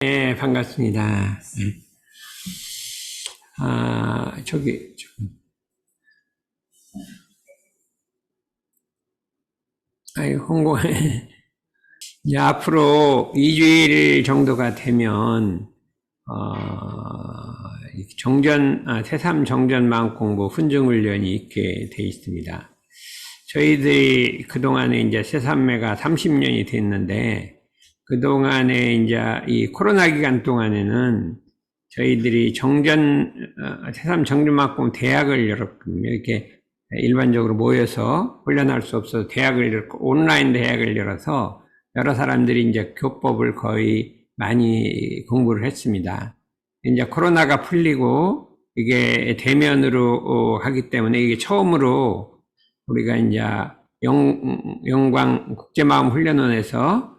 네, 반갑습니다. 홍보, 이제 앞으로 2주일 정도가 되면, 새삼 정전 마음 공부 훈증훈련이 있게 돼 있습니다. 저희들이 그동안에 이제 새삼매가 30년이 됐는데, 그동안에 이제 이 코로나 기간 동안에는 저희들이 새삼 정전만큼 대학을 열었거든요. 이렇게 일반적으로 모여서 훈련할 수 없어서 온라인 대학을 열어서 여러 사람들이 이제 교법을 거의 많이 공부를 했습니다. 이제 코로나가 풀리고 이게 대면으로 하기 때문에 이게 처음으로 우리가 이제 영광 국제마음훈련원에서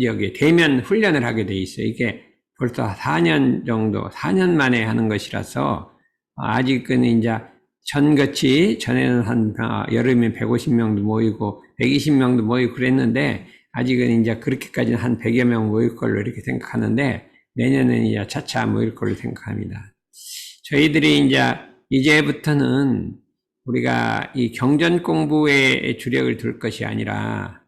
여기 대면 훈련을 하게 돼 있어요. 이게 벌써 4년 만에 하는 것이라서, 아직은 이제 전에는 여름에 150명도 모이고, 120명도 모이고 그랬는데, 아직은 이제 그렇게까지는 한 100여 명 모일 걸로 이렇게 생각하는데, 내년에는 이제 차차 모일 걸로 생각합니다. 저희들이 이제부터는 우리가 이 경전 공부에 주력을 둘 것이 아니라,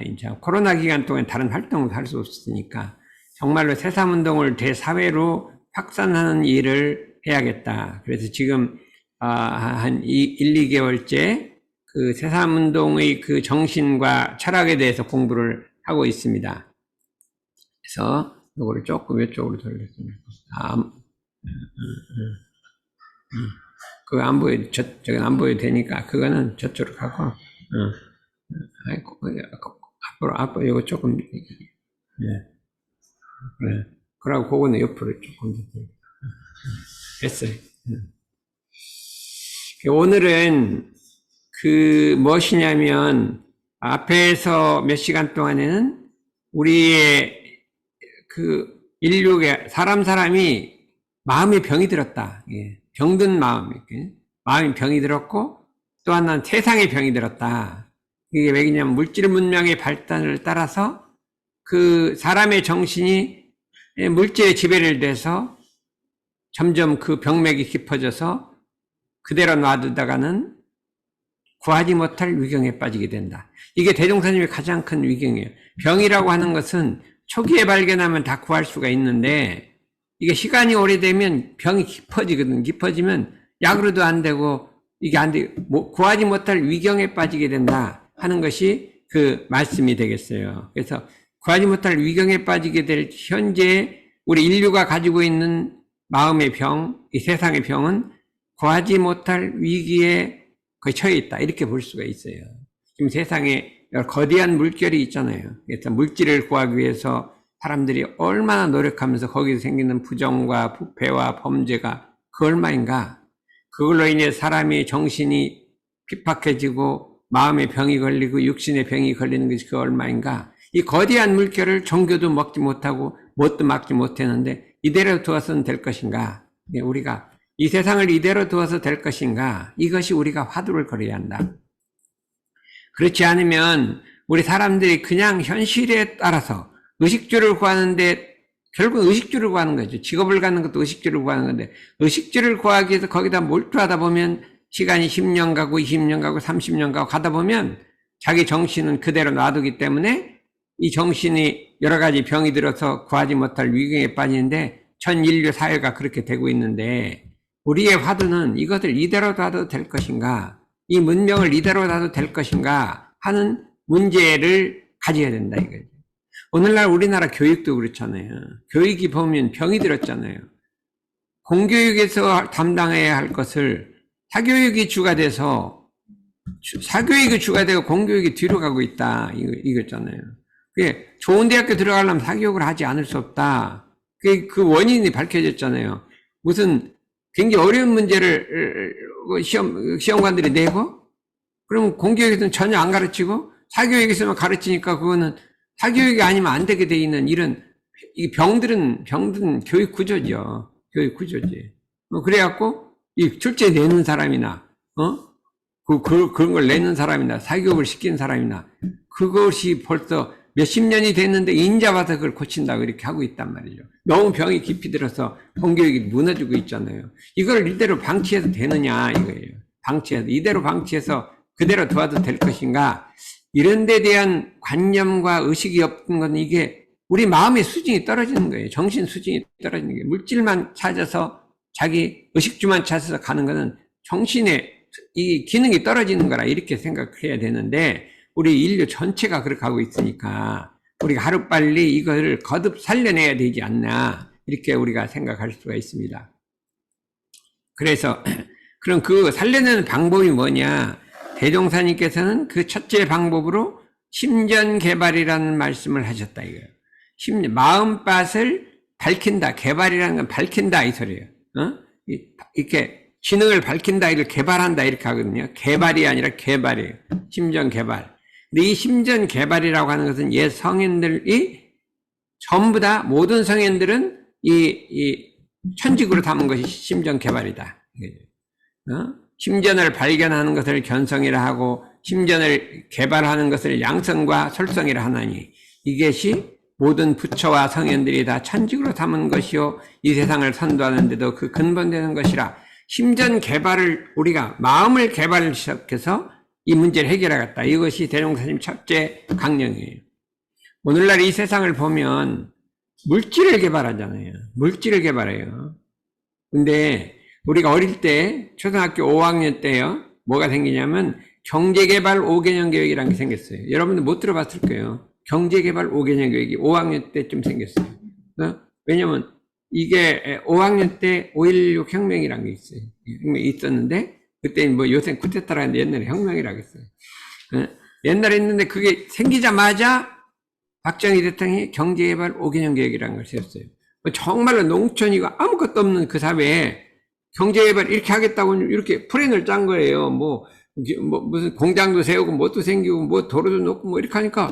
이제 코로나 기간 동안 다른 활동을 할 수 없으니까 정말로 새삼운동을 대사회로 확산하는 일을 해야겠다. 그래서 지금 한 2개월째 그 새삼운동의 그 정신과 철학에 대해서 공부를 하고 있습니다. 그래서 이거를 조금 이쪽으로 돌렸습니다. 그거 안 보여, 저건 안 보여도 되니까 그거는 저쪽으로 가고. 앞으로, 이거 조금, 그래. 그러고, 그거는 옆으로 조금 더. 됐어요. 오늘은, 무엇이냐면, 앞에서 몇 시간 동안에는 우리의 사람이 마음에 병이 들었다. 병든 마음이 병이 들었고, 또 하나는 세상에 병이 들었다. 이게 왜냐면 물질 문명의 발달을 따라서 그 사람의 정신이 물질의 지배를 돼서 점점 그 병맥이 깊어져서 그대로 놔두다가는 구하지 못할 위경에 빠지게 된다. 이게 대종사님의 가장 큰 위경이에요. 병이라고 하는 것은 초기에 발견하면 다 구할 수가 있는데, 이게 시간이 오래되면 병이 깊어지거든. 깊어지면 약으로도 안 되고, 이게 안 돼, 구하지 못할 위경에 빠지게 된다 하는 것이 그 말씀이 되겠어요. 그래서 구하지 못할 위경에 빠지게 될 현재 우리 인류가 가지고 있는 마음의 병, 이 세상의 병은 구하지 못할 위기에 거의 처해 있다. 이렇게 볼 수가 있어요. 지금 세상에 거대한 물결이 있잖아요. 그래서 물질을 구하기 위해서 사람들이 얼마나 노력하면서 거기서 생기는 부정과 부패와 범죄가 그 얼마인가? 그걸로 인해 사람의 정신이 핍박해지고 마음의 병이 걸리고 육신의 병이 걸리는 것이 그 얼마인가? 이 거대한 물결을 종교도 먹지 못하고 뭣도 막지 못했는데 이대로 두어서는 될 것인가? 우리가 이 세상을 이대로 두어서 될 것인가? 이것이 우리가 화두를 걸어야 한다. 그렇지 않으면 우리 사람들이 그냥 현실에 따라서 의식주를 구하는데, 결국 의식주를 구하는 거죠. 직업을 갖는 것도 의식주를 구하는 건데, 의식주를 구하기 위해서 거기다 몰두하다 보면 시간이 10년 가고 20년 가고 30년 가고 가다 보면 자기 정신은 그대로 놔두기 때문에 이 정신이 여러 가지 병이 들어서 구하지 못할 위경에 빠지는데, 전 인류 사회가 그렇게 되고 있는데, 우리의 화두는 이것을 이대로 놔도 될 것인가, 이 문명을 이대로 놔도 될 것인가 하는 문제를 가져야 된다 이거죠. 오늘날 우리나라 교육도 그렇잖아요. 교육이 보면 병이 들었잖아요. 공교육에서 담당해야 할 것을 사교육이 주가 돼서, 사교육이 주가 되고 공교육이 뒤로 가고 있다. 이거잖아요. 그게 좋은 대학교 들어가려면 사교육을 하지 않을 수 없다. 그 원인이 밝혀졌잖아요. 무슨 굉장히 어려운 문제를 시험관들이 내고, 그러면 공교육에서는 전혀 안 가르치고, 사교육에서만 가르치니까 그거는 사교육이 아니면 안 되게 돼 있는 이런, 이 병든 교육 구조죠. 교육 구조지. 그래갖고, 이 출제 내는 사람이나, 그런 걸 내는 사람이나, 사교육을 시키는 사람이나, 그것이 벌써 몇십 년이 됐는데 인자 와서 그걸 고친다고 이렇게 하고 있단 말이죠. 너무 병이 깊이 들어서 공교육이 무너지고 있잖아요. 이걸 이대로 방치해도 되느냐 이거예요. 방치해도 이대로 방치해서 그대로 두어도 될 것인가? 이런 데 대한 관념과 의식이 없는 건 이게 우리 마음의 수준이 떨어지는 거예요. 정신 수준이 떨어지는 거예요. 물질만 찾아서 자기 의식주만 찾아서 가는 거는 정신의 이 기능이 떨어지는 거라 이렇게 생각해야 되는데 우리 인류 전체가 그렇게 하고 있으니까 우리가 하루빨리 이걸 거듭 살려내야 되지 않나 이렇게 우리가 생각할 수가 있습니다. 그래서 그럼 그 살려내는 방법이 뭐냐? 대종사님께서는 그 첫째 방법으로 심전개발이라는 말씀을 하셨다 이거예요. 마음밭을 밝힌다. 개발이라는 건 밝힌다 이 소리예요. 이렇게 지능을 밝힌다, 이걸 개발한다 이렇게 하거든요. 개발이 아니라 개발이에요. 심전개발. 근데 이 심전개발이라고 하는 것은 옛 성인들이 전부 다 모든 성인들은 이 천직으로 담은 것이 심전개발이다. 심전을 발견하는 것을 견성이라 하고 심전을 개발하는 것을 양성과 설성이라 하나니 이것이 모든 부처와 성현들이 다 천직으로 담은 것이요 이 세상을 선도하는데도 그 근본되는 것이라. 심전 개발을 우리가 마음을 개발을 시작해서 이 문제를 해결하겠다. 이것이 대종사님 첫째 강령이에요. 오늘날 이 세상을 보면 물질을 개발하잖아요. 물질을 개발해요. 근데 우리가 어릴 때 초등학교 5학년 때요. 뭐가 생기냐면 경제개발 5개년 교육이라는 게 생겼어요. 여러분들 못 들어봤을 거예요. 경제개발 5개년 교육이 5학년 때쯤 생겼어요. 왜냐면 이게 5학년 때 5.16 혁명이라는 게 있어요. 혁명이 있었는데 그때 뭐 요새 쿠데타라 했는데 옛날에 혁명이라고 했어요. 옛날에 했는데 그게 생기자마자 박정희 대통령이 경제개발 5개년 계획이라는 걸 세웠어요. 정말로 농촌이고 아무것도 없는 그 사회에 경제개발 이렇게 하겠다고 이렇게 플랜을 짠 거예요. 무슨 공장도 세우고 뭣도 생기고 뭐 도로도 놓고 뭐 이렇게 하니까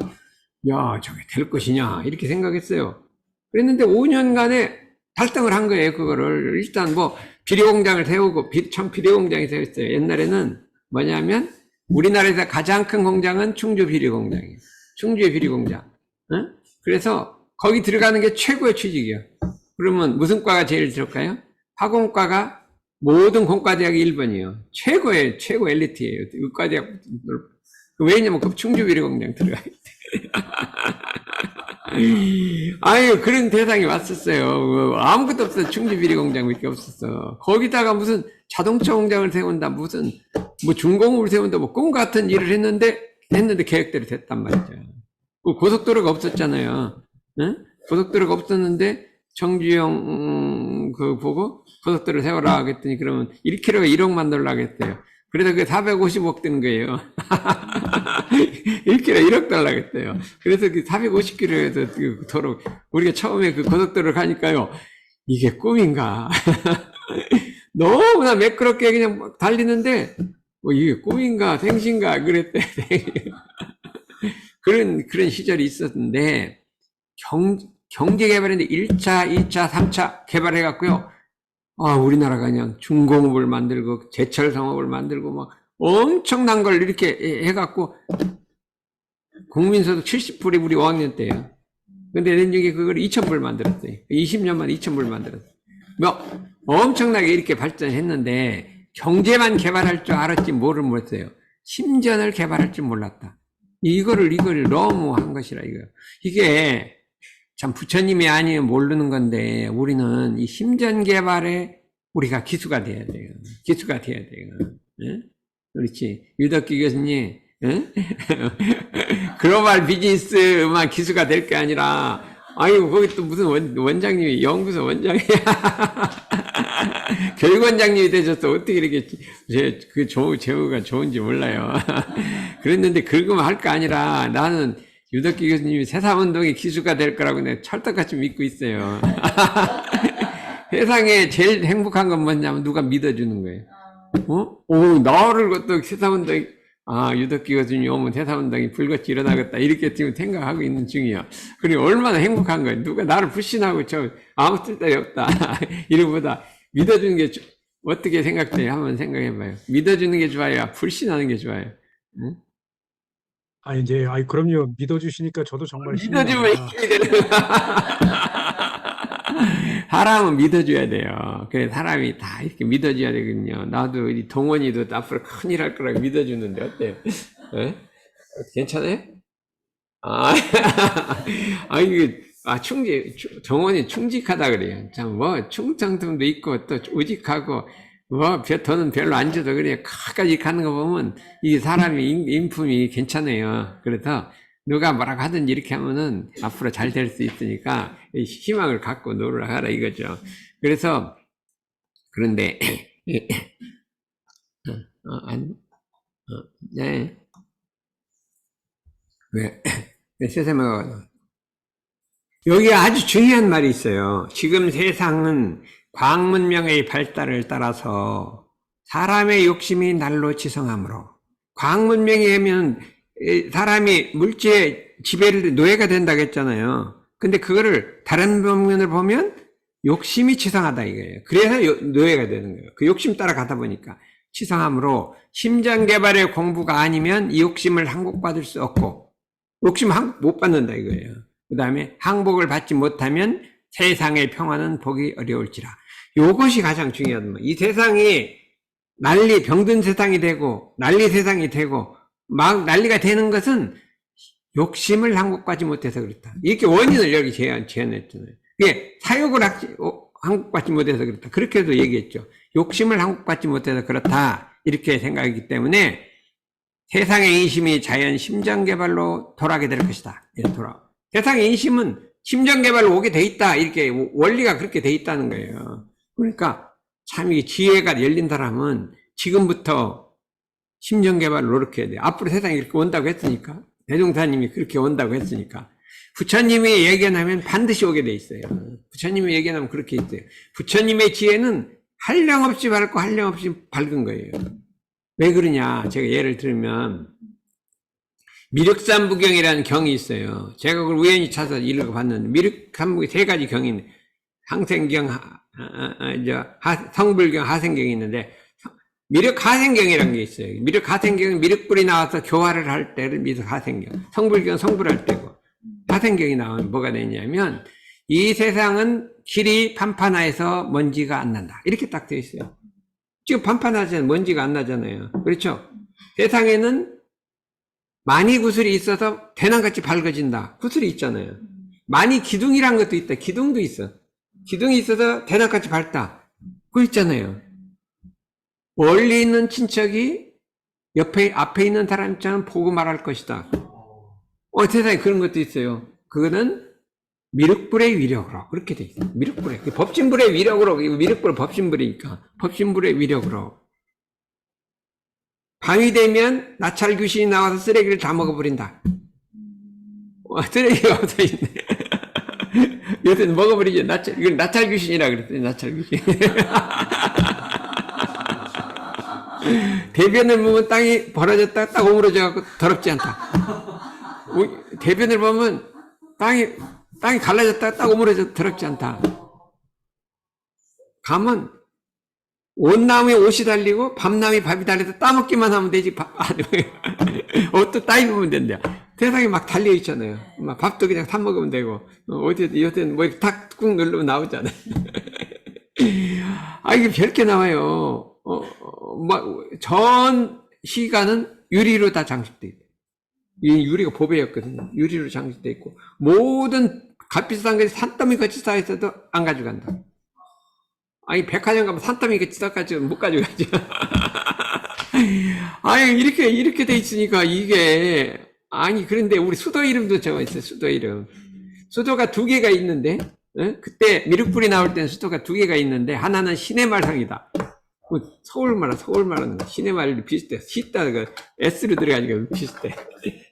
야 저게 될 것이냐 이렇게 생각했어요. 그랬는데 5년간에 달성을 한 거예요. 그거를 일단 뭐 비료공장을 세우고 천 비료공장이 세웠어요. 옛날에는 뭐냐면 우리나라에서 가장 큰 공장은 충주 비료공장이에요. 충주의 비료공장. 그래서 거기 들어가는 게 최고의 취직이에요. 그러면 무슨 과가 제일 들어갈까요? 화공과가 모든 공과대학이 1번이에요. 최고의 최고 엘리트예요. 의과대학. 왜냐면 그 충주 비료공장 들어가 있대. 아유 그런 대상이 왔었어요. 아무것도 없어. 충주 비료공장밖에 없었어. 거기다가 무슨 자동차 공장을 세운다, 무슨 뭐 중공업을 세운다, 뭐 꿈 같은 일을 했는데 계획대로 됐단 말이죠. 고속도로가 없었잖아요. 응? 고속도로가 없었는데 정주영 그 보고 고속도로 세워라 하겠더니 그러면 1km가 1억 만들라고 했대요. 그래서 그게 450억 된 거예요. 1km 1억 달라고 했대요. 그래서 그 450km에서 그 도로, 우리가 처음에 그 고속도로를 가니까요. 이게 꿈인가? 너무나 매끄럽게 그냥 막 달리는데, 뭐 이게 꿈인가? 생신가? 그랬대. 그런 시절이 있었는데, 경제개발인데 1차, 2차, 3차 개발해갖고요. 우리나라가 그냥 중공업을 만들고 제철 성업을 만들고 막 엄청난 걸 이렇게 해갖고 국민소득 70불이 우리 5학년 때요. 근데 내년에 그걸 2,000불 만들었어요. 20년 만에 2,000불 만들었어요. 뭐 엄청나게 이렇게 발전했는데 경제만 개발할 줄 알았지 뭐를 몰랐어요. 심전을 개발할 줄 몰랐다. 이거를 너무 한 것이라 이거. 이게 참 부처님이 아니면 모르는 건데 우리는 이 심전 개발에 우리가 기수가 돼야 돼요. 기수가 돼야 돼요. 예? 그렇지. 유덕기 교수님, 예? 글로벌 비즈니스만 기수가 될 게 아니라, 아이고 거기 또 무슨 원장님이 연구소 원장이야. 교육원장님이 되셔서 어떻게 이렇게 그 제후가 좋은지 몰라요. 그랬는데 그거만 할 거 아니라 나는 유덕기 교수님이 새삼운동의 기수가 될 거라고 내가 철떡같이 믿고 있어요. 세상에 제일 행복한 건 뭐냐면 누가 믿어주는 거예요. 나를 또 새삼운동이, 유덕기 교수님이 오면 새삼운동이 불같이 일어나겠다. 이렇게 지금 생각하고 있는 중이야. 그리고 얼마나 행복한 거예요. 누가 나를 불신하고 아무 쓸데이 없다. 이러보다 믿어주는 게 어떻게 생각돼요? 한번 생각해봐요. 믿어주는 게 좋아요? 불신하는 게 좋아요? 응? 이제, 그럼요. 믿어주시니까 저도 정말 힘이 믿어주면 납니다. 힘이 되는 거야. 사람은 믿어줘야 돼요. 그래, 사람이 다 이렇게 믿어줘야 되거든요. 나도 우리 동원이도 앞으로 큰일 할 거라고 믿어주는데, 어때요? 예? 괜찮아요? 아, 동원이 충직하다 그래요. 참, 충성심도 있고, 또 우직하고, 돈은 별로 안 줘도 그래요. 끝까지 가는 거 보면, 이 사람이 인품이 괜찮아요. 그래서, 누가 뭐라고 하든지 이렇게 하면은 앞으로 잘 될 수 있으니까 희망을 갖고 노력하라 이거죠. 그래서 그런데 네. 왜 세상에 여기 아주 중요한 말이 있어요. 지금 세상은 과학 문명의 발달을 따라서 사람의 욕심이 날로 지성하므로 과학 문명이 하면 사람이 물질의 지배를 노예가 된다고 했잖아요. 근데 그거를 다른 방면을 보면 욕심이 치상하다 이거예요. 그래서 노예가 되는 거예요. 그 욕심 따라가다 보니까 치상함으로 심장 개발의 공부가 아니면 이 욕심을 항복받을 수 없고 욕심 항복 못 받는다 이거예요. 그 다음에 항복을 받지 못하면 세상의 평화는 보기 어려울지라. 이것이 가장 중요한 거예요. 이 세상이 병든 세상이 되고 난리 세상이 되고 막 난리가 되는 것은 욕심을 항복받지 못해서 그렇다. 이렇게 원인을 여기 제안했잖아요. 이게 사욕을 항복받지 못해서 그렇다. 그렇게도 얘기했죠. 욕심을 항복받지 못해서 그렇다. 이렇게 생각하기 때문에 세상의 인심이 자연 심장개발로 돌아가게 될 것이다. 세상의 인심은 심장개발로 오게 돼 있다. 이렇게 원리가 그렇게 돼 있다는 거예요. 그러니까 참 이 지혜가 열린 사람은 지금부터 심정개발을 노력해야 돼요. 앞으로 세상이 이렇게 온다고 했으니까. 대종사님이 그렇게 온다고 했으니까. 부처님이 예견하면 반드시 오게 돼 있어요. 부처님이 예견하면 그렇게 있어요. 부처님의 지혜는 한량없이 밝고 한량없이 밝은 거예요. 왜 그러냐. 제가 예를 들면 미륵삼부경이라는 경이 있어요. 제가 그걸 우연히 찾아서 읽어봤는데 미륵삼부경이 세 가지 경이 있는데 항생경, 성불경, 하생경이 있는데 미륵하생경이라는 게 있어요. 미륵하생경은 미륵불이 나와서 교화를 할 때를 미륵하생경, 성불경 성불할 때고 하생경이 나오면 뭐가 되냐면 이 세상은 길이 판판해서 먼지가 안 난다. 이렇게 딱 되어 있어요. 지금 판판하잖아요. 먼지가 안 나잖아요. 그렇죠? 세상에는 많이 구슬이 있어서 대나같이 밝아진다. 구슬이 있잖아요. 많이 기둥이란 것도 있다. 기둥도 있어. 기둥이 있어서 대나같이 밝다. 그거 있잖아요. 멀리 있는 친척이 앞에 있는 사람처럼 보고 말할 것이다. 세상에 그런 것도 있어요. 그거는 미륵불의 위력으로 그렇게 돼 있어요. 미륵불의 법신불의 위력으로 미륵불 법신불이니까 법신불의 위력으로 밤이 되면 나찰 귀신이 나와서 쓰레기를 다 먹어버린다. 쓰레기가 없어 있네. 요새는 먹어버리죠. 이건 나찰 귀신이라 그랬더니 나찰 귀신. 대변을 보면 땅이 벌어졌다 딱 오므러져 갖고 더럽지 않다. 대변을 보면 땅이 갈라졌다 딱 오므러져 더럽지 않다. 감은 온나무에 옷이 달리고 밤나무에 밥이 달려서 따먹기만 하면 되지. 옷도 따 입으면 된다. 세상에 막 달려 있잖아요. 막 밥도 그냥 사 먹으면 되고 요새는 뭐 탁 꾹 누르면 나오잖아요. 이게 별게 나와요. 전 시간은 유리로 다 장식돼 있고, 이 유리가 보배였거든요. 유리로 장식돼 있고, 모든 값비싼 것이 산더미 같이 쌓여있어도 안 가져간다. 백화점 가면 산더미 같이 쌓여가지고 못 가져가죠. 이렇게 돼 있으니까 이게, 그런데 우리 수도 이름도 적어 있어요. 수도 이름. 수도가 두 개가 있는데, 그때 미륵불이 나올 때는 수도가 두 개가 있는데, 하나는 신의 말상이다. 서울 말하는 거. 신의 말이 비슷해. 시다가 S로 들어가니까 비슷해.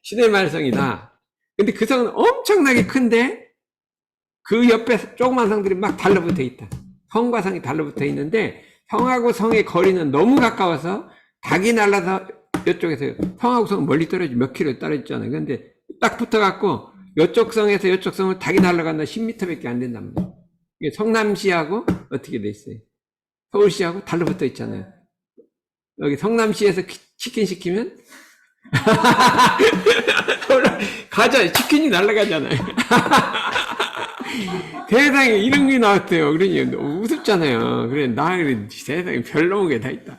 신의 말성이다. 근데 그 성은 엄청나게 큰데 그 옆에 조그만 성들이 막 달라붙어 있다. 성과 성이 달라붙어 있는데 성하고 성의 거리는 너무 가까워서 닭이 날라서 이쪽에서 성하고 성은 멀리 몇 킬로 떨어지잖아요. 근데 딱 붙어갖고 이쪽 성에서 이쪽 성을 닭이 날아간다 10m밖에 안 된단 말이에요. 이게 성남시하고 어떻게 돼 있어요? 서울시하고 달라붙어 있잖아요. 여기 성남시에서 치킨 시키면 가자, 치킨이 날아가잖아요. 세상에 이런 게 나왔어요. 그러니 우습잖아요. 그래, 그래, 세상에 별 넘은 게 다 있다.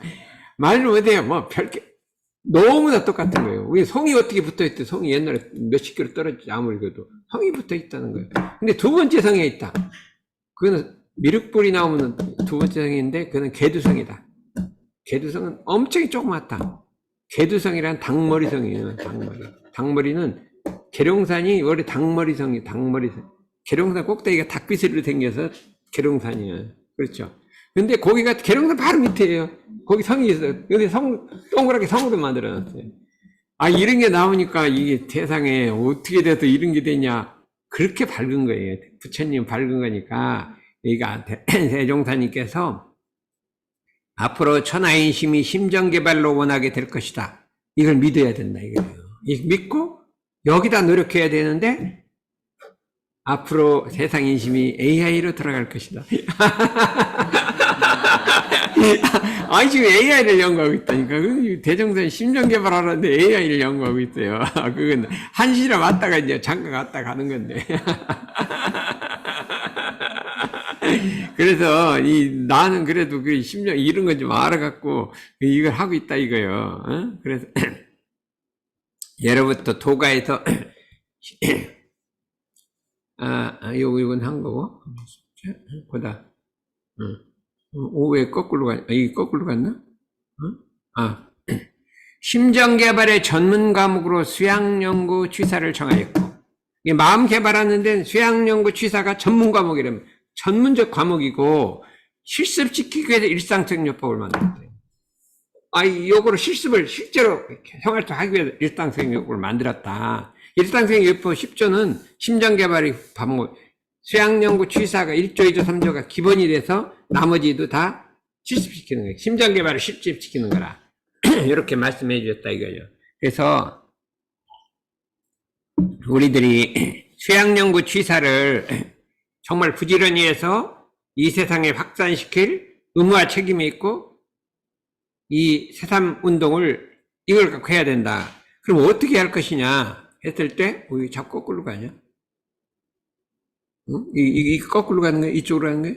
말로 못해요. 뭐, 별게, 너무나 똑같은 거예요. 우리 성이 어떻게 붙어 있대? 성이 옛날에 몇십 킬로 떨어지지, 아무리 그래도. 성이 붙어 있다는 거예요. 근데 두 번째 성에 있다. 그거는 미륵불이 나오면 두 번째 성인데, 그거는 개두성이다. 개두성은 엄청 조그맣다. 개두성이란 닭머리성이에요, 닭머리. 닭머리는 계룡산이 원래 닭머리성이, 닭머리성. 계룡산 꼭대기가 닭비슬로 생겨서 계룡산이에요. 그렇죠. 근데 거기가 계룡산 바로 밑에예요. 거기 성이 있어요. 근데 동그랗게 성으로 만들어놨어요. 아, 이런 게 나오니까 이게 세상에 어떻게 돼서 이런 게 되냐. 그렇게 밝은 거예요. 부처님 밝은 거니까, 여기가 세종사님께서 앞으로 천하인심이 심정개발로 원하게 될 것이다. 이걸 믿어야 된다, 이거예요. 믿고, 여기다 노력해야 되는데, 앞으로 세상 인심이 AI로 들어갈 것이다. 아니, 지금 AI를 연구하고 있다니까. 대종선 심정개발하는데 AI를 연구하고 있어요. 그건 한시로 왔다가 이제 잠깐 갔다 가는 건데. 그래서 나는 그래도 그 심정 이런 건 좀 알아갖고 이걸 하고 있다 이거요. 어? 그래서 예로부터 도가에서 이건 한 거고 보다 오후에 거꾸로 이게 거꾸로 갔나? 심정개발의 전문 과목으로 수양연구 취사를 정하였고, 마음 개발하는 데는 수양연구 취사가 전문 과목이라면 전문적 과목이고, 실습시키기 위해서 일상생요법을 만들었대요. 요거를 실습을 실제로 생활도 하기 위해서 일상생요법을 만들었다. 일상생요법 10조는 심정개발의 과목, 수양연구 취사가 1조, 2조, 3조가 기본이 돼서 나머지도 다 실습시키는 거예요. 심정개발을 실습시키는 거라. 이렇게 말씀해 주셨다 이거죠. 그래서 우리들이 수양연구 취사를 정말 부지런히 해서 이 세상에 확산시킬 의무와 책임이 있고, 이 새삼운동을 이걸 갖고 해야 된다. 그럼 어떻게 할 것이냐 했을 때, 자꾸 거꾸로 가냐? 응? 이 거꾸로 가는 거야? 이쪽으로 가는 거야?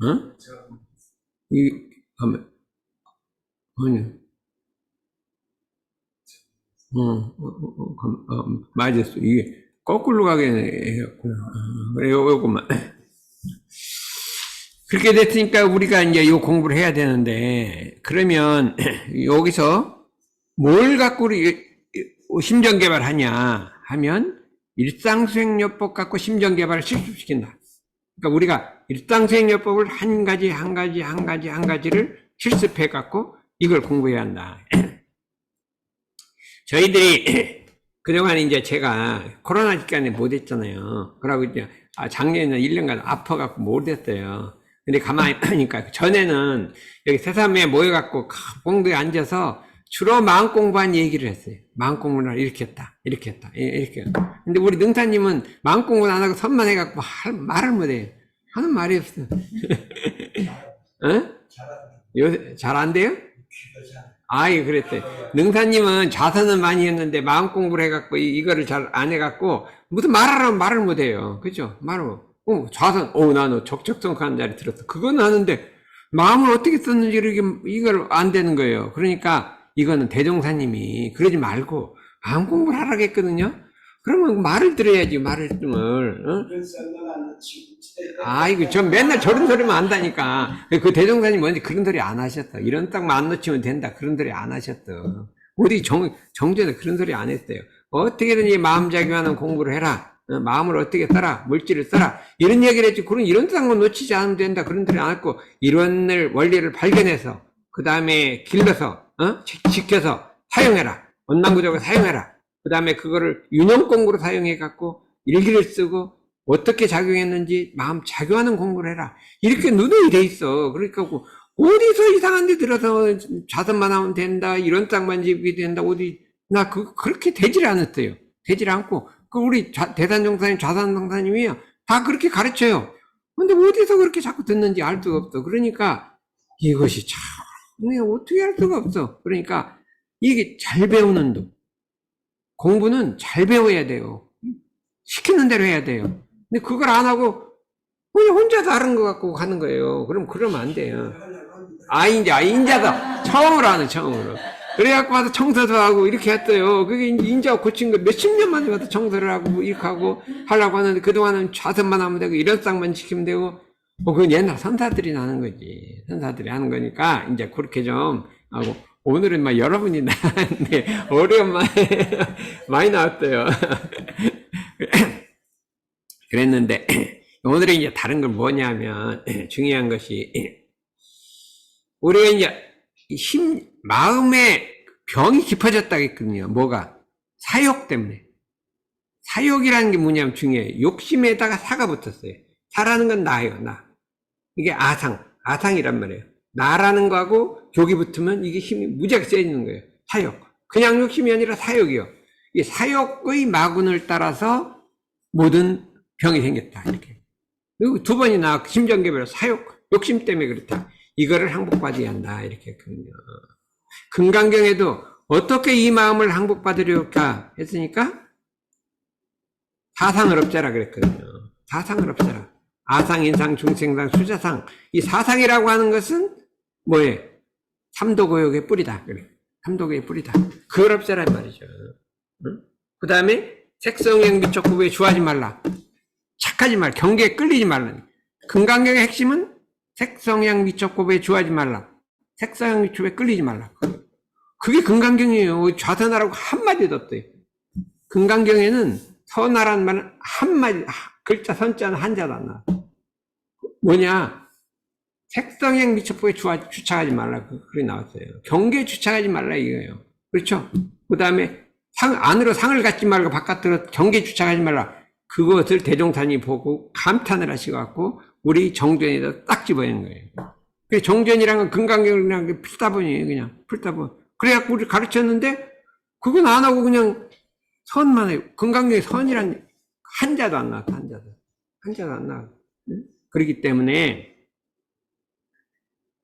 응? 아니. 맞았어. 이게 거꾸로 가게 해갖구나. 그래, 요것만. 그렇게 됐으니까 우리가 이제 요 공부를 해야 되는데, 그러면 여기서 뭘 갖고 우리 심정개발 하냐 하면, 일상수행요법 갖고 심정개발을 실습시킨다. 그러니까 우리가 일상수행요법을 한 가지를 실습해 갖고 이걸 공부해야 한다. 저희들이 그동안 이제 제가 코로나 기간에 못 했잖아요. 그러고 이제 작년에는 1년간 아파갖고 못 했어요. 근데 가만히 보니까 전에는 여기 새삼에 모여갖고 공도에 앉아서 주로 마음 공부한 얘기를 했어요. 마음 공부를 이렇게 했다, 이렇게 했다, 이렇게 했다. 근데 우리 능사님은 마음 공부는 안 하고 선만 해갖고 말을 못해요. 하는 말이 없어. 어? 요새 잘 안 돼요? 그랬대. 능사님은 자선은 많이 했는데 마음 공부를 해갖고 이거를 잘 안 해갖고 무슨 말하라면 말을 못해요. 그죠? 말을. 자선. 나는 적적성한 자리 들었어. 그건 하는데 마음을 어떻게 썼는지 이걸 안 되는 거예요. 그러니까 이거는 대종사님이 그러지 말고 마음 공부를 하라고 했거든요. 그러면 말을 들어야지, 말을. 어? 이거 전 맨날 저런 소리만 한다니까. 그 대종사님 먼저 그런 소리 안 하셨어. 이런 땅만 안 놓치면 된다. 그런 소리 안 하셨어. 어디 정전에 그런 소리 안 했어요. 어떻게든지 마음작용하는 공부를 해라. 마음을 어떻게 써라. 물질을 써라. 이런 얘기를 했지. 이런 땅만 놓치지 않으면 된다. 그런 소리 안 했고, 이런 원리를 발견해서, 그 다음에 길러서, 지켜서 사용해라. 원망구적으로 사용해라. 그 다음에 그거를 유념공부로 사용해갖고 일기를 쓰고 어떻게 작용했는지 마음 작용하는 공부를 해라. 이렇게 누누이 돼 있어. 그러니까 어디서 이상한 데 들어서 자선만 하면 된다. 이런 땅만 집이 된다. 그렇게 되질 않았어요. 되질 않고, 우리 대산종사님, 자산종사님이요. 다 그렇게 가르쳐요. 근데 어디서 그렇게 자꾸 듣는지 알 수가 없어. 그러니까 이것이 참, 어떻게 할 수가 없어. 그러니까 이게 잘 배우는 놈. 공부는 잘 배워야 돼요. 시키는 대로 해야 돼요. 근데 그걸 안 하고 그냥 혼자 다른 거 갖고 가는 거예요. 그러면 안 돼요. 인자다. 처음으로 하는, 처음으로. 그래갖고 와서 청소도 하고 이렇게 했어요. 그게 인자 고친 거 몇십 년 만에 와서 청소를 하고 이렇게 하고 하려고 하는데 그동안은 좌선만 하면 되고 이런 쌍만 지키면 되고 그건 옛날 선사들이 하는 거지. 선사들이 하는 거니까 이제 그렇게 좀 하고 오늘은 막 여러분이 나왔는데 오래간만에 많이 나왔어요. 그랬는데 오늘은 이제 다른 건 뭐냐면 중요한 것이 우리가 이제 마음의 병이 깊어졌다겠거든요. 뭐가? 사욕 때문에. 사욕이라는 게 뭐냐면 중요해요. 욕심에다가 사가 붙었어요. 사라는 건 나예요, 나. 이게 아상이란 말이에요. 나라는 거하고 족이 붙으면 이게 힘이 무지하게 세지는 거예요. 사욕. 그냥 욕심이 아니라 사욕이요. 이 사욕의 마군을 따라서 모든 병이 생겼다. 이렇게. 그리고 두 번이나 심정개별 사욕, 욕심 때문에 그렇다. 이거를 항복받아야 한다. 이렇게 했거든요. 금강경에도 어떻게 이 마음을 항복받으려까 했으니까 사상을 없애라 그랬거든요. 사상을 없애라. 아상, 인상, 중생상, 수자상. 이 사상이라고 하는 것은 뭐예요? 삼도고욕의 뿌리다. 그래. 삼도고욕의 뿌리다. 그걸 없애란 말이죠. 응? 그 다음에 색성형 미적 구부에 주하지 말라. 착하지 말라. 경계에 끌리지 말라. 금강경의 핵심은 색성향 미적 구부에 주하지 말라. 색성향 미적 구부에 끌리지 말라. 그게 금강경이에요. 좌선하라고 한마디도 없어요. 금강경에는 선하라는 말은 한마디, 글자 선자는 한자도 안 나와. 뭐냐? 색성향 미적 구부에 주착하지 말라. 그게 나왔어요. 경계에 주착하지 말라 이거예요. 그렇죠? 그 다음에 안으로 상을 갖지 말고 바깥으로 경계에 주착하지 말라. 그것을 대종사님이 보고 감탄을 하시고 우리 정전에다 딱 집어내는 거예요. 그 정전이란 건 금강경이라는 게 풀다본이에요. 그냥 풀다본. 그래갖고 우리 가르쳤는데 그건 안 하고 그냥 선만 해요. 금강경의 선이란 한자도 안 나왔어. 한자도 안 나왔어. 그렇기 때문에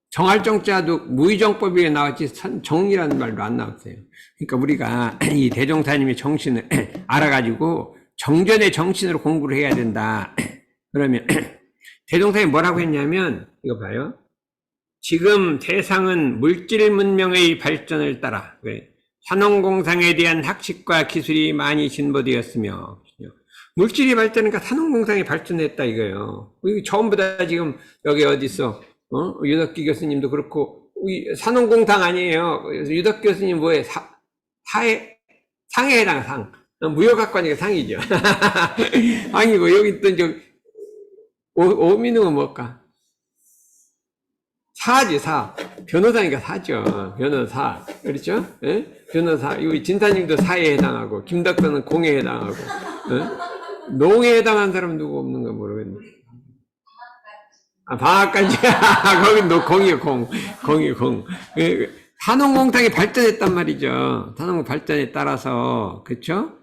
정할 정자도 무의정법에 나왔지 정이라는 말도 안 나왔어요. 그러니까 우리가 이 대종사님의 정신을 알아가지고 정전의 정신으로 공부를 해야 된다. 그러면 대종사님이 뭐라고 했냐면 이거 봐요. 지금 세상은 물질 문명의 발전을 따라 산업공상에 대한 학식과 기술이 많이 진보되었으며 물질이 발전하니까 산업공상이 발전했다 이거예요. 전부 다 지금 여기 어딨어? 유덕기 교수님도 그렇고 산업공상 아니에요. 유덕기 교수님 뭐예요? 상에 해당 상. 무역학과니까 상이죠. 아니고 여기 또 오민우가 뭘까? 사지 사. 변호사니까 사죠. 변호사. 그렇죠? 예? 변호사. 이거 진사님도 사에 해당하고 김덕선은 공에 해당하고 농에 해당한 사람 누구 없는가 모르겠네. 방학까지. 거긴 너 공이요, 공이 공. 산업공상이 발전했단 말이죠. 산업공 발전에 따라서 그렇죠?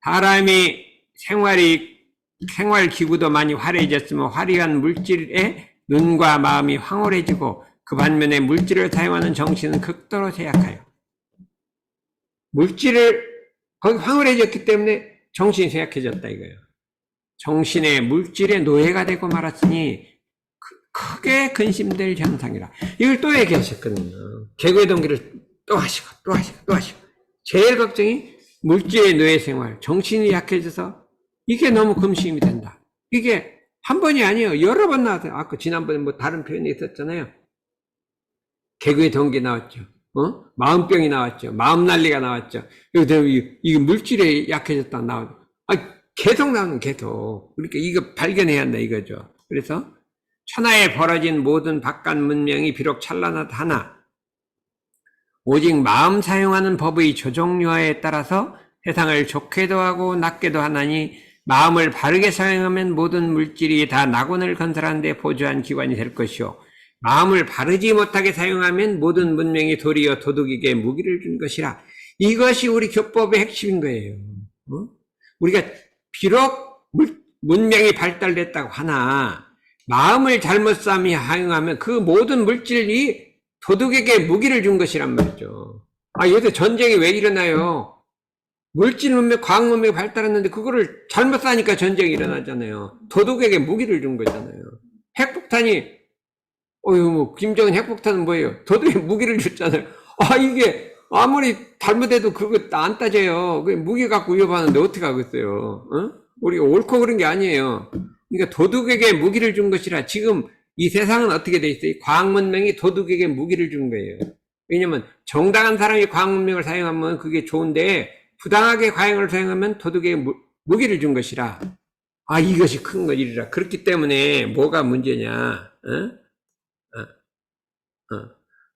사람이 생활 기구도 많이 화려해졌으며 화려한 물질에 눈과 마음이 황홀해지고 그 반면에 물질을 사용하는 정신은 극도로 쇠약하여. 거기 황홀해졌기 때문에 정신이 쇠약해졌다 이거예요. 정신의 물질의 노예가 되고 말았으니 크게 근심될 현상이라. 이걸 또 얘기하셨거든요. 개구의 동기를 또 하시고. 제일 걱정이 물질의 노예 생활, 정신이 약해져서 이게 너무 금심이 된다. 이게 한 번이 아니에요. 여러 번 나왔어요. 아까 지난번에 뭐 다른 표현이 있었잖아요. 개구의 동기 나왔죠. 마음병이 나왔죠. 마음 난리가 나왔죠. 이게 물질에 약해졌다 나오죠. 계속 나오는 계속. 그러니까 이거 발견해야 한다 이거죠. 그래서 천하에 벌어진 모든 바깥 문명이 비록 찬란하다 하나 오직 마음 사용하는 법의 조종료에 따라서 세상을 좋게도 하고 나쁘게도 하나니 마음을 바르게 사용하면 모든 물질이 다 낙원을 건설하는 데 보조한 기관이 될 것이요 마음을 바르지 못하게 사용하면 모든 문명이 도리어 도둑에게 무기를 준 것이라. 이것이 우리 교법의 핵심인 거예요. 우리가 비록 문명이 발달됐다고 하나 마음을 잘못 사용하면 그 모든 물질이 도둑에게 무기를 준 것이란 말이죠. 요새 전쟁이 왜 일어나요? 물질 문명, 과학 문명이 발달했는데 그거를 잘못 사니까 전쟁이 일어나잖아요. 도둑에게 무기를 준 거잖아요. 핵폭탄이, 김정은 핵폭탄은 뭐예요? 도둑에 무기를 줬잖아요. 이게 아무리 잘못해도 그거 안 따져요. 그 무기 갖고 위협하는데 어떻게 하겠어요? 우리가 옳고 그런 게 아니에요. 그러니까 도둑에게 무기를 준 것이라 지금 이 세상은 어떻게 돼 있어요? 과학 문명이 도둑에게 무기를 준 거예요. 왜냐면 정당한 사람이 과학 문명을 사용하면 그게 좋은데 부당하게 과학을 사용하면 도둑에게 무기를 준 것이라 이것이 큰 일이라. 그렇기 때문에 뭐가 문제냐?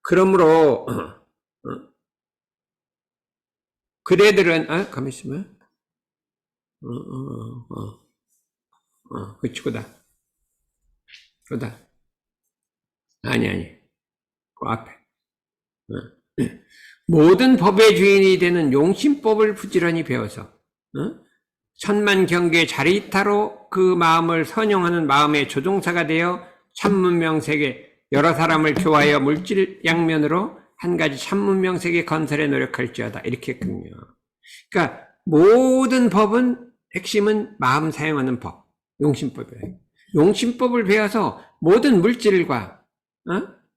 그러므로 그대들은 가만 있으면 그치 그다 아니 그 앞에 모든 법의 주인이 되는 용심법을 부지런히 배워서 천만 경계 자리타로 그 마음을 선용하는 마음의 조종사가 되어 참문명 세계 여러 사람을 교화하여 물질 양면으로 한 가지 참문명 세계 건설에 노력할지어다 이렇게 했군요. 그러니까 모든 법은 핵심은 마음 사용하는 법, 용심법이에요. 용심법을 배워서 모든 물질과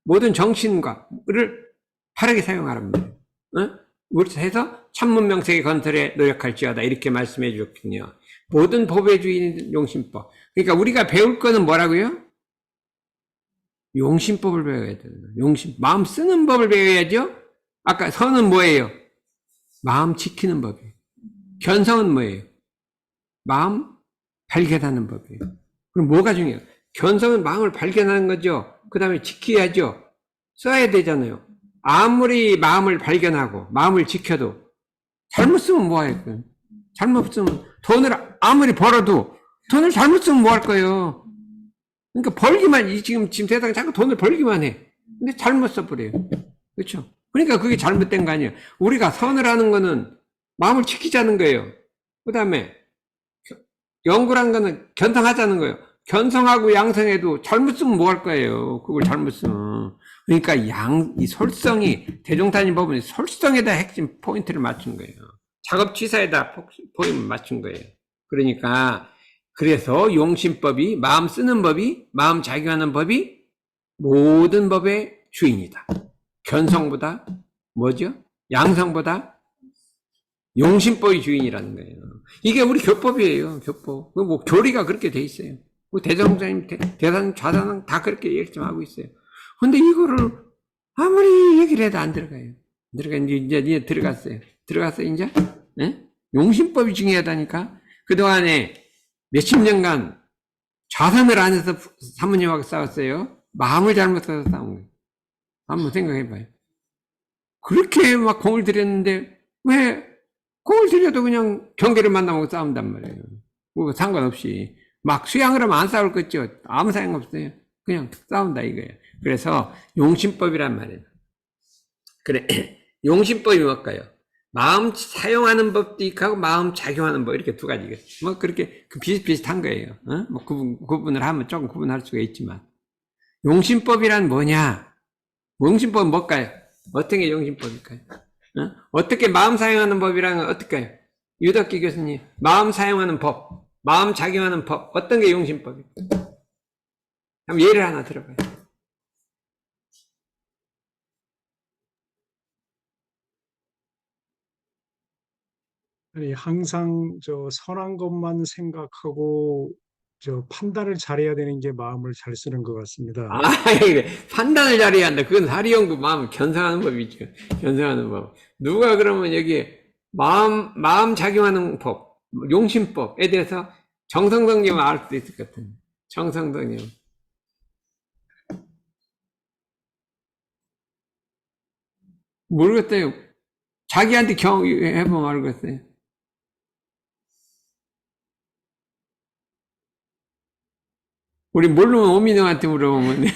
모든 정신과를 바르게 사용하란 말이에요. 해서 참문명 세계 건설에 노력할지어다 이렇게 말씀해 주셨군요. 모든 법의 주인은 용심법. 그러니까 우리가 배울 거는 뭐라고요? 용심법을 배워야 돼요. 마음 쓰는 법을 배워야죠. 아까 선은 뭐예요? 마음 지키는 법이에요. 견성은 뭐예요? 마음 발견하는 법이에요. 그럼 뭐가 중요해요? 견성은 마음을 발견하는 거죠. 그 다음에 지켜야죠. 써야 되잖아요. 아무리 마음을 발견하고 마음을 지켜도 잘못 쓰면 뭐 할까요? 잘못 쓰면 돈을 아무리 벌어도 돈을 잘못 쓰면 뭐 할 거예요? 그러니까 지금 세상에 자꾸 돈을 벌기만 해. 근데 잘못 써버려요. 그렇죠? 그러니까 그게 잘못된 거 아니에요. 우리가 선을 하는 거는 마음을 지키자는 거예요. 그 다음에 연구란 거는 견성하자는 거예요. 견성하고 양성해도 잘못 쓰면 뭐 할 거예요. 그걸 잘못 쓰면. 그러니까 이 솔성이 대종탄이 법은 솔성에다 핵심 포인트를 맞춘 거예요. 작업 취사에다 포인트 맞춘 거예요. 그러니까 그래서 용심법이 마음 쓰는 법이 마음 작용하는 법이 모든 법의 주인이다. 견성보다 뭐죠? 양성보다 용심법이 주인이라는 거예요. 이게 우리 교법이에요. 교법. 뭐 교리가 그렇게 돼 있어요. 대종사님, 대산, 좌산은 다 그렇게 열심하고 있어요. 근데 이거를 아무리 얘기를 해도 안 들어가요. 이제 들어갔어요. 들어갔어요, 이제? 네? 용심법이 중요하다니까? 그동안에 몇십 년간 좌선을 안 해서 사모님하고 싸웠어요. 마음을 잘못 써서 싸운 거예요. 한번 생각해봐요. 그렇게 막 공을 들였는데 왜 공을 들여도 그냥 경계를 만나고 싸운단 말이에요. 뭐 상관없이 막 수양을 하면 안 싸울 거 있죠. 아무 상관 없어요. 그냥 싸운다 이거예요. 그래서 용심법이란 말이에요. 그래 용심법이 뭘까요? 마음 사용하는 법도 있고 마음 작용하는 법 이렇게 두 가지가 뭐 그렇게 비슷비슷한 거예요. 뭐 구분을 하면 조금 구분할 수가 있지만 용심법이란 뭐냐? 용심법은 뭘까요? 어떻게 용심법일까요? 어떻게 마음 사용하는 법이란 어떨까요? 유덕기 교수님 마음 사용하는 법, 마음 작용하는 법 어떤 게 용심법일까요? 한번 예를 하나 들어봐요. 아니, 항상 선한 것만 생각하고 판단을 잘해야 되는 게 마음을 잘 쓰는 것 같습니다. 판단을 잘해야 한다. 그건 사리연구 마음 견성하는 법이죠. 견성하는 법. 누가 그러면 여기 마음 작용하는 법, 용심법에 대해서 정성덕님 알 수도 있을 것 같은데. 정성덕님. 모르겠어요. 자기한테 해보면 알겠어요. 우리 모르면 오민영한테 물어보면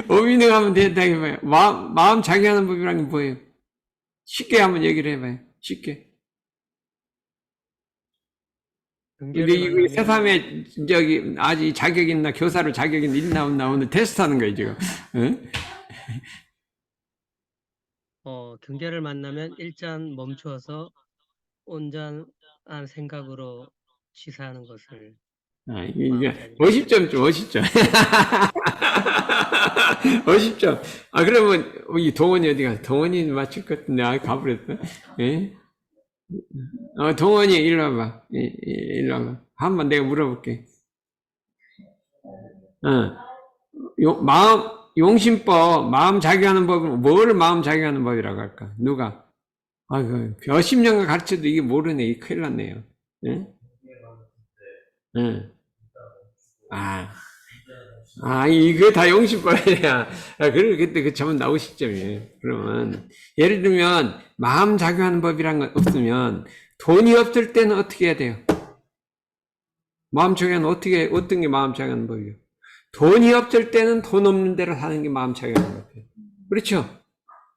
오민영 하면 된다 해봐요. 마음 작용하는 법이란 게 뭐예요? 쉽게 한번 얘기를 해봐요. 쉽게. 근데 이 새삼에 아직 자격 있나 교사로 자격 있나 오늘 테스트하는 거예요 지금. 응? 경계를 만나면 일잔 멈추어서 온전한 생각으로 취사하는 것을 아, 마음 이게 자기. 50점 좀 50점. 50점. 아, 그러면 이 동원이 어디 가? 동원이 맞출 것 같은데, 아, 가버렸어. 예? 동원이 일로 와봐. 일로 와봐. 한번 내가 물어볼게. 어, 용심법, 마음 자기하는 법은, 뭐를 마음 자기하는 법이라고 할까? 누가? 아이고, 몇십 년간 가르쳐도 이게 모르네. 이 큰일 났네요. 예? 예. 이거 다 용심법이야. 그때 그 전문 나오 시점이에요. 그러면, 예를 들면, 마음 작용하는 법이란 건 없으면, 돈이 없을 때는 어떻게 해야 돼요? 마음 작용은 어떤 게 마음 작용하는 법이에요? 돈이 없을 때는 돈 없는 대로 사는 게 마음 작용하는 법이에요. 그렇죠?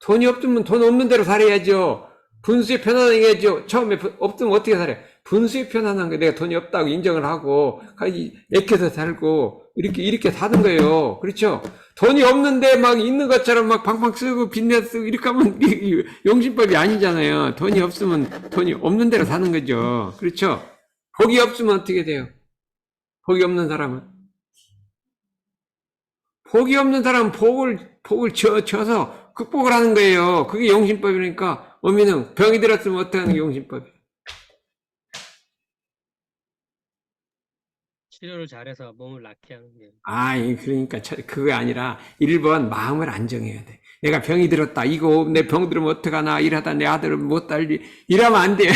돈이 없으면 돈 없는 대로 살아야죠. 분수에 편안하게 해야죠. 처음에 없으면 어떻게 살아요? 분수에 편안한 거 내가 돈이 없다고 인정을 하고 애껴서 살고 이렇게 사는 거예요. 그렇죠? 돈이 없는데 막 있는 것처럼 막 팡팡 쓰고 빚내 쓰고 이렇게 하면 용신법이 아니잖아요. 돈이 없으면 돈이 없는 대로 사는 거죠. 그렇죠? 복이 없으면 어떻게 돼요? 복이 없는 사람은 복을 쳐서 극복을 하는 거예요. 그게 용신법이니까, 어미는 병이 들었으면 어떻게 하는 게 용신법이에요? 치료를 잘해서 몸을 낫게 하는 게. 그러니까, 그게 아니라, 1번 마음을 안정해야 돼. 내가 병이 들었다. 이거, 내 병 들으면 어떡하나. 이러다 내 아들은 못 달리. 이러면 안 돼.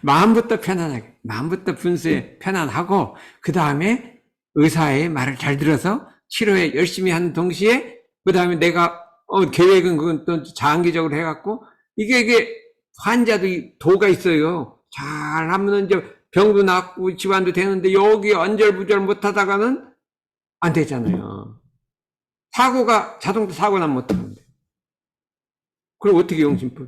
마음부터 편안하게. 마음부터 분수에 편안하고, 그 다음에 의사의 말을 잘 들어서 치료에 열심히 하는 동시에, 그 다음에 내가, 계획은 그건 또 장기적으로 해갖고, 이게 환자도 도가 있어요. 잘 하면 이제 병도 낫고 집안도 되는데, 여기 안절부절 못하다가는 안 되잖아요. 자동차 사고 나면 어떡하는데? 그럼 어떻게 용심법?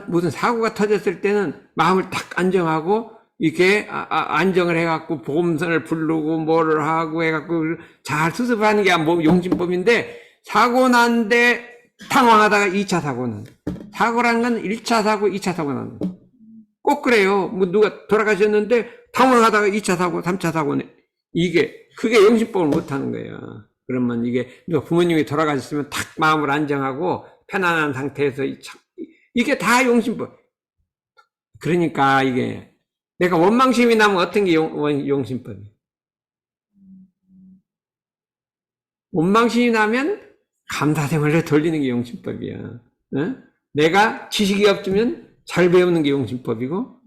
무슨 사고가 터졌을 때는 마음을 딱 안정하고, 이렇게, 안정을 해갖고, 보험선을 부르고, 뭐를 하고 해갖고, 잘 수습하는 게 용심법인데, 사고 난데, 당황하다가 2차 사고는. 사고라는 건 1차 사고, 2차 사고 나는 거. 꼭 그래요. 누가 돌아가셨는데, 당황하다가 2차 사고, 3차 사고는. 그게 용심법을 못 하는 거예요. 그러면 누가 부모님이 돌아가셨으면 탁 마음을 안정하고, 편안한 상태에서, 이게 다 용심법. 그러니까 내가 원망심이 나면 어떤 게 용심법이에요? 원망심이 나면 감사생활을 돌리는 게 용심법이야. 어? 내가 지식이 없으면 잘 배우는 게 용심법이고,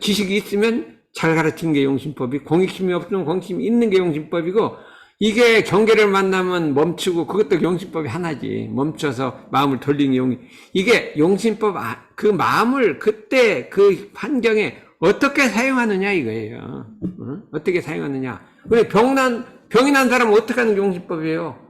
지식이 있으면 잘 가르치는 게 용심법이고, 공익심이 없으면 공익심이 있는 게 용심법이고, 이게 경계를 만나면 멈추고, 그것도 용심법이 하나지. 멈춰서 마음을 돌리는 게 이게 용심법, 그 마음을 그때 그 환경에 어떻게 사용하느냐 이거예요. 어떻게 사용하느냐. 병이 난 사람은 어떻게 하는 게 용심법이에요?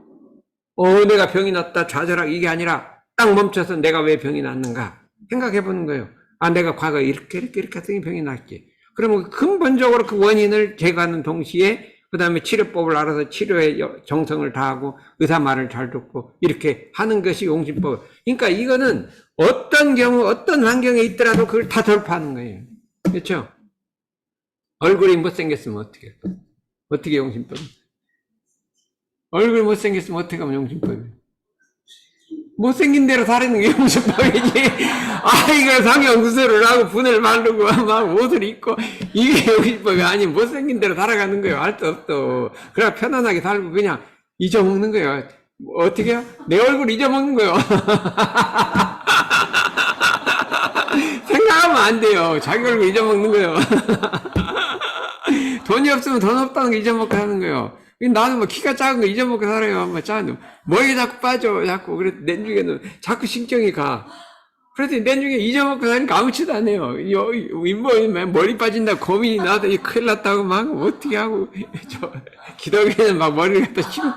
내가 병이 났다, 좌절하고 이게 아니라 딱 멈춰서 내가 왜 병이 났는가 생각해 보는 거예요. 내가 과거에 이렇게 했더니 병이 났지. 그러면 근본적으로 그 원인을 제거하는 동시에 그 다음에 치료법을 알아서 치료에 정성을 다하고 의사 말을 잘 듣고 이렇게 하는 것이 용심법. 그러니까 이거는 어떤 경우 어떤 환경에 있더라도 그걸 다 돌파하는 거예요. 그렇죠? 얼굴이 못생겼으면 어떻게 용심법? 얼굴 못생겼으면 어떻게 하면 용심법이에요? 못생긴 대로 살아있는 게 용심법이지. 이거 상형구설을 하고 분을 바르고 막 옷을 입고 이게 용심법이 아니. 못생긴 대로 살아가는 거예요. 할 수 없어. 그래 편안하게 살고 그냥 잊어먹는 거예요. 어떻게 해요? 내 얼굴 잊어먹는 거예요. 생각하면 안 돼요. 자기 얼굴 잊어먹는 거예요. 돈이 없으면 돈 없다는 거 잊어먹고 사는 거예요. 나는 뭐 키가 작은 거 잊어먹고 살아요. 뭐 작은 머리 자꾸 빠져. 그래서 내 중에는 자꾸 신경이 가. 그래서 내 중에 잊어먹고 사니까 아무치도 안 해요. 머리 빠진다 고민이 나도 큰일 났다고 막 어떻게 하고 기도기에는 막 머리를 갖다 심고.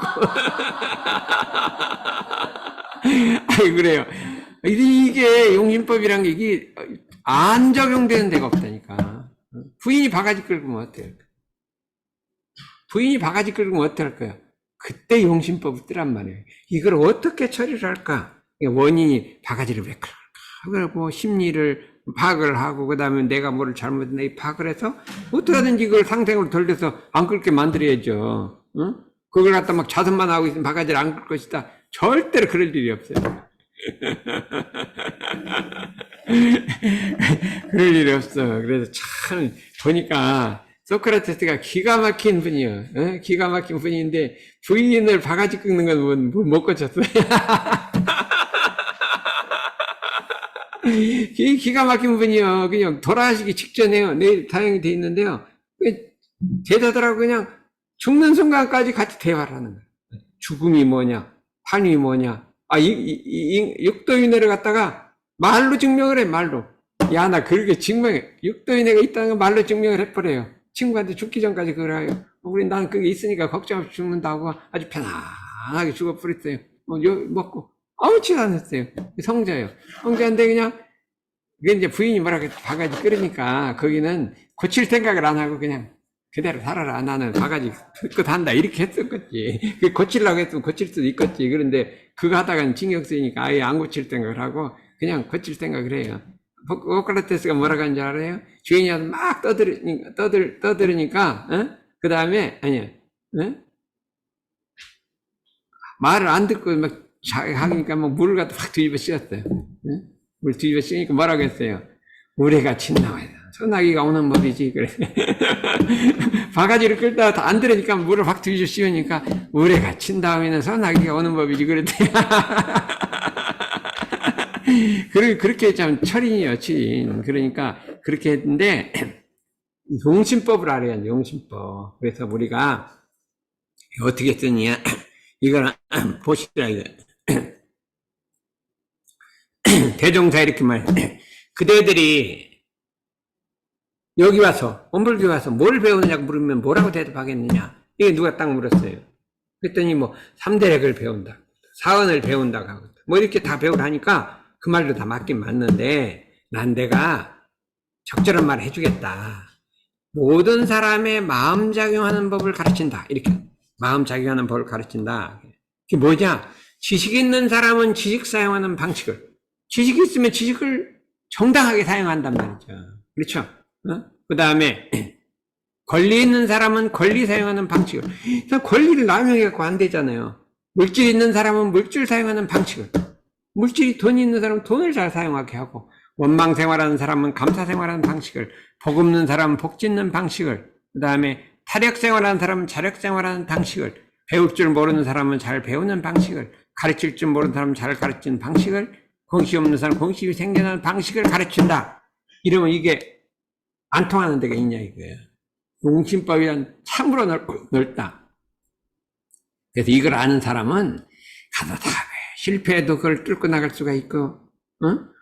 그래요. 이게 용심법이란 게 이게 안 적용되는 데가 없다니까. 부인이 바가지 긁으면 어때요? 부인이 바가지 긁으면 어떡할 거야? 그때 용심법을 뜨란 말이에요. 이걸 어떻게 처리를 할까? 원인이 바가지를 왜 그러고 심리를 파악을 하고 그다음에 내가 뭐를 잘못했나 이 파악을 해서 어떻게든지 그걸 상생으로 돌려서 안 끓게 만들어야죠. 응? 그걸 갖다 막 자선만 하고 있으면 바가지를 안 끓 것이다. 절대로 그럴 일이 없어요. 그럴 일이 없어. 그래서 참 보니까 소크라테스가 기가 막힌 분이요. 어? 기가 막힌 분인데 부인을 바가지 긁는 건 못 고쳤어요. 기가 막힌 분이요. 그냥 돌아가시기 직전에요. 내일 다행히 돼 있는데요. 제자들하고 그냥 죽는 순간까지 같이 대화를 하는 거예요. 죽음이 뭐냐, 환이 뭐냐. 육도인해를 갖다가 말로 증명을 해, 말로. 야, 나 그렇게 증명해. 육도인해가 있다는 걸 말로 증명을 해버려요. 친구한테 죽기 전까지 그걸 해요. 난 그게 있으니까 걱정 없이 죽는다고 아주 편안하게 죽어버렸어요. 먹고. 아무렇지도 않았어요. 성자예요. 성자인데 그냥, 그게 이제 부인이 뭐라고 바가지 끓으니까 거기는 고칠 생각을 안 하고 그냥 그대로 살아라. 나는 바가지 끝 한다. 이렇게 했었겠지. 고치려고 했으면 고칠 수도 있겠지. 그런데 그거 하다가는 징역 쓰이니까 아예 안 고칠 생각을 하고 그냥 고칠 생각을 해요. 소크라테스가 뭐라고 하는지 알아요? 주인이 막 떠들으니까, 그 다음에, 말을 안 듣고 막 하니까 막 물을 갖다 확 뒤집어 씌웠어요. 물 뒤집어 씌우니까 뭐라고 했어요? 우레가 친나와야 돼. 소나기가 오는 법이지. 그래. 바가지를 끌다가 안 들으니까 물을 확 뒤집어 씌우니까 우레가 친 다음에는 소나기가 오는 법이지. 그랬대. 그렇게 참 철인이요, 철인. 그러니까 그렇게 했는데 용신법을 알아야 돼, 용신법. 그래서 우리가 어떻게 쓰냐 이거는 보시라 이거. 대종사 이렇게 말해. 그대들이 여기 와서 원불교 와서 뭘 배우느냐고 물으면 뭐라고 대답하겠느냐. 이게 누가 딱 물었어요. 그랬더니 뭐 삼대력을 배운다, 사언을 배운다고 하고 뭐 이렇게 다 배우라니까 그 말도 다 맞긴 맞는데 난 내가 적절한 말을 해주겠다. 모든 사람의 마음 작용하는 법을 가르친다. 이렇게 마음 작용하는 법을 가르친다. 그게 뭐냐? 지식 있는 사람은 지식 사용하는 방식을, 지식이 있으면 지식을 정당하게 사용한단 말이죠. 그렇죠? 그 다음에 권리 있는 사람은 권리 사용하는 방식을, 권리를 남용해갖고 안 되잖아요. 물질 있는 사람은 물질 사용하는 방식을, 물질이 돈이 있는 사람은 돈을 잘 사용하게 하고, 원망 생활하는 사람은 감사 생활하는 방식을, 복 없는 사람은 복 짓는 방식을, 그 다음에 타력 생활하는 사람은 자력 생활하는 방식을, 배울 줄 모르는 사람은 잘 배우는 방식을, 가르칠 줄 모르는 사람은 잘 가르치는 방식을, 공식 없는 사람은 공식이 생겨나는 방식을 가르친다. 이러면 이게 안 통하는 데가 있냐 이거예요. 용신법이란 참으로 넓다. 그래서 이걸 아는 사람은 가서 다 실패해도 그걸 뚫고 나갈 수가 있고,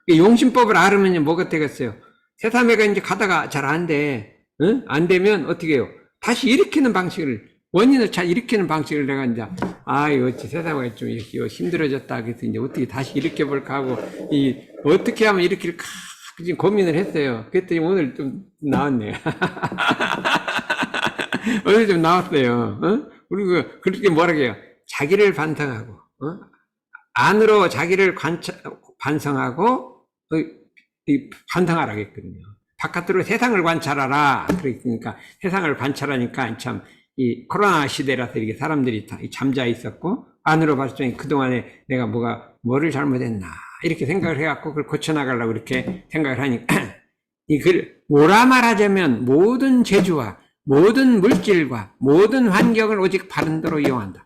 용신법을 알으면 뭐가 되겠어요? 세상에가 이제 가다가 잘 안 돼. 안 되면 어떻게 해요? 다시 일으키는 방식을, 원인을 잘 일으키는 방식을 내가 이제, 이거 세상에 좀 이렇게 힘들어졌다. 그래서 이제 어떻게 다시 일으켜볼까 하고, 어떻게 하면 일으킬까? 지금 고민을 했어요. 그랬더니 오늘 좀 나왔네요. 오늘 좀 나왔어요. 그리고 그렇게 뭐라고 해요? 자기를 반성하고, 안으로 자기를 반성하고, 반성하라고 했거든요. 바깥으로 세상을 관찰하라. 그러니까 세상을 관찰하니까 참, 이 코로나 시대라서 이렇게 사람들이 다 잠자 있었고, 안으로 봤더니 그동안에 내가 뭐를 잘못했나. 이렇게 생각을 해갖고 그걸 고쳐나가려고 이렇게 생각을 하니까, 뭐라 말하자면 모든 재주와 모든 물질과 모든 환경을 오직 바른대로 이용한다.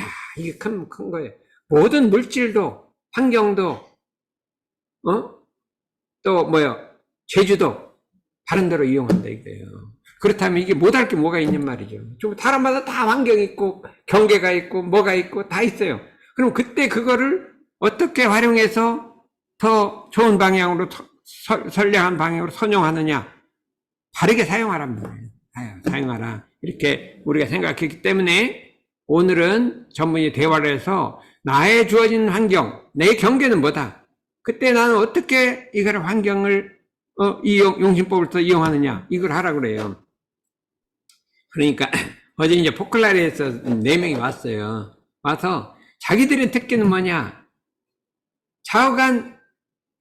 야, 이게 큰 거예요. 모든 물질도, 환경도, 재주도 바른대로 이용한다, 이거예요. 그렇다면 이게 못할 게 뭐가 있냔 말이죠. 좀 사람마다 다 환경이 있고, 경계가 있고, 뭐가 있고, 다 있어요. 그럼 그때 그거를 어떻게 활용해서 더 좋은 방향으로, 선량한 방향으로 선용하느냐? 바르게 사용하란 말이에요. 사용하라. 이렇게 우리가 생각했기 때문에 오늘은 전문의 대화를 해서 나의 주어진 환경, 내 경계는 뭐다? 그때 나는 어떻게 이걸 환경을, 용신법을 더 이용하느냐? 이걸 하라 그래요. 그러니까 어제 이제 포클라리에서 4명이 왔어요. 와서 자기들의 특기는 뭐냐? 좌우간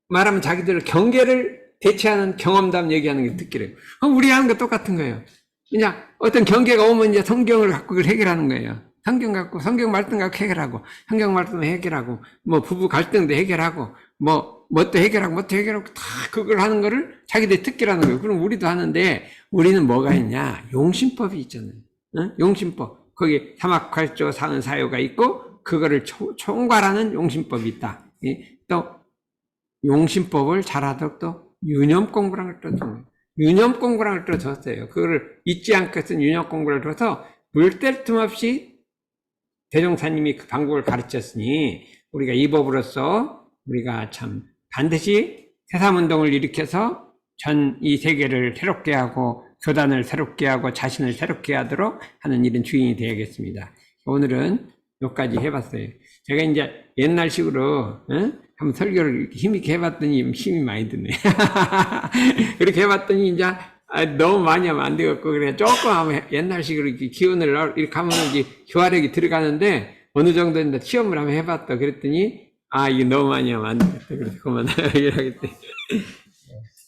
말하면 자기들 경계를 대체하는 경험담 얘기하는 게 듣기래요. 우리 하는 거 똑같은 거예요. 그냥 어떤 경계가 오면 이제 성경을 갖고 그걸 해결하는 거예요. 성경 갖고, 성경 말씀 갖고 해결하고, 성경 말씀 해결하고, 뭐 부부 갈등도 해결하고, 뭣도 해결하고, 다 그걸 하는 거를 자기들 듣기라는 거예요. 그럼 우리도 하는데, 우리는 뭐가 있냐? 용신법이 있잖아요. 응? 용신법. 거기 사막활조 사은사요가 있고, 그거를 총괄하는 용신법이 있다. 또, 용신법을 잘하도록 또, 유념 공부라는 걸 또 줍니다. 유념 공부라는 걸 또 줬어요. 그거를 잊지 않고 쓴 유념 공부를 줘서, 물뗄 틈 없이 대종사님이 그 방법을 가르쳤으니 우리가 이 법으로서 우리가 참 반드시 새삼운동을 일으켜서 전 이 세계를 새롭게 하고 교단을 새롭게 하고 자신을 새롭게 하도록 하는 일은 주인이 되야겠습니다. 오늘은 여기까지 해봤어요. 제가 이제 옛날식으로 한번 설교를 이렇게 힘있게 해봤더니 힘이 많이 드네. 그렇게 해봤더니 이제 너무 많이 하면 안 되겠고, 그래, 조금 하면 옛날식으로 이렇게 기운을 이렇게 하면 이제 교화력이 들어가는데, 어느 정도 이제 시험을 한번 해봤다. 그랬더니, 이게 너무 많이 하면 안 되겠다. 그래서 그만 이러겠대.